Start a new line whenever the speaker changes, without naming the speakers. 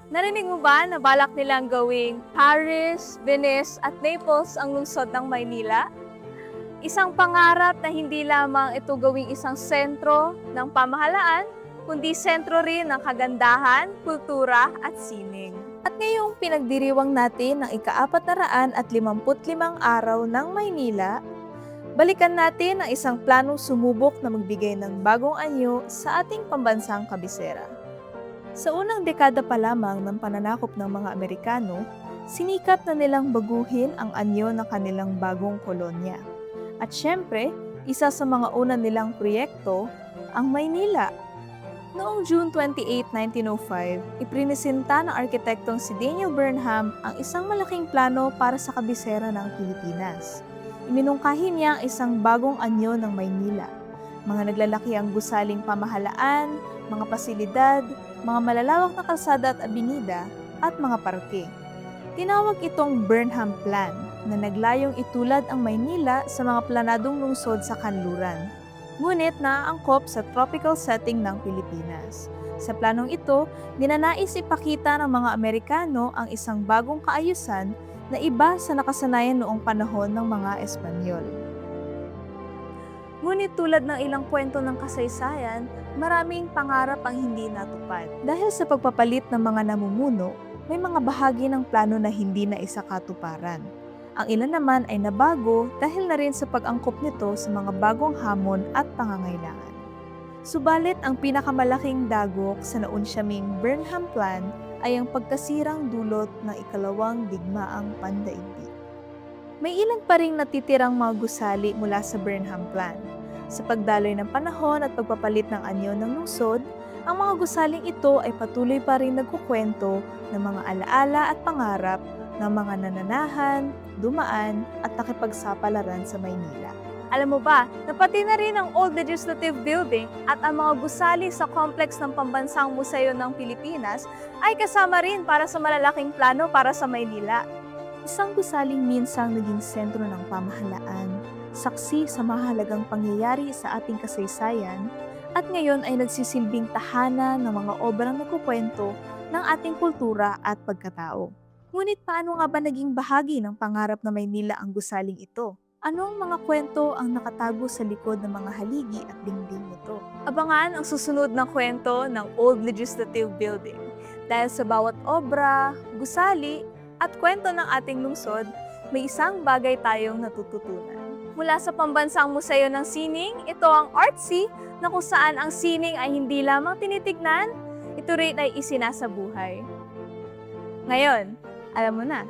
Narinig mo ba na balak nilang gawing Paris, Venice at Naples ang lungsod ng Maynila? Isang pangarap na hindi lamang ito gawing isang sentro ng pamahalaan, kundi sentro rin ng kagandahan, kultura at sining. At ngayong pinagdiriwang natin ng ika-455 araw ng Maynila, balikan natin ang isang planong sumubok na magbigay ng bagong anyo sa ating pambansang kabisera. Sa unang dekada pa lamang ng pananakop ng mga Amerikano, sinikap na nilang baguhin ang anyo ng kanilang bagong kolonya. At syempre, isa sa mga una nilang proyekto, ang Maynila. Noong June 28, 1905, iprinisenta ng arkitektong si Daniel Burnham ang isang malaking plano para sa kabisera ng Pilipinas. Iminungkahi niya ang isang bagong anyo ng Maynila. Mga naglalaki ang gusaling pamahalaan, mga pasilidad, mga malalawak na kalsada at abenida, at mga parke. Tinawag itong Burnham Plan na naglayong itulad ang Maynila sa mga planadong lungsod sa kanluran, ngunit naaangkop sa tropical setting ng Pilipinas. Sa planong ito, ninanais ipakita ng mga Amerikano ang isang bagong kaayusan na iba sa nakasanayan noong panahon ng mga Espanyol. Ngunit tulad ng ilang kwento ng kasaysayan, maraming pangarap ang hindi natupad. Dahil sa pagpapalit ng mga namumuno, may mga bahagi ng plano na hindi na isakatuparan. Ang ilan naman ay nabago dahil na rin sa pag-angkop nito sa mga bagong hamon at pangangailangan. Subalit ang pinakamalaking dagok sa naunsyaming Burnham Plan ay ang pagkasirang dulot ng ikalawang digmaang pandaigdig. May ilan pa ring natitirang mga gusali mula sa Burnham Plan. Sa pagdaloy ng panahon at pagpapalit ng anyo ng lungsod, ang mga gusaling ito ay patuloy pa rin nagkukwento ng mga alaala at pangarap ng mga nananahan, dumaan at nakipagsapalaran sa Maynila. Alam mo ba, na pati na rin ang Old Legislative Building at ang mga gusali sa complex ng Pambansang Museo ng Pilipinas ay kasama rin para sa malalaking plano para sa Maynila. Isang gusaling minsang naging sentro ng pamahalaan, saksi sa mahalagang pangyayari sa ating kasaysayan, at ngayon ay nagsisilbing tahanan ng mga obrang nagkukwento ng ating kultura at pagkatao. Ngunit paano nga ba naging bahagi ng pangarap na Maynila ang gusaling ito? Anong mga kwento ang nakatago sa likod ng mga haligi at dingding nito? Abangan ang susunod na kwento ng Old Legislative Building. Dahil sa bawat obra, gusali, at kwento ng ating lungsod, may isang bagay tayong natututunan. Mula sa Pambansang Museo ng Sining, ito ang Artsy, na kung saan ang sining ay hindi lamang tinitignan, ito rin ay isinasabuhay. Ngayon, alam mo na.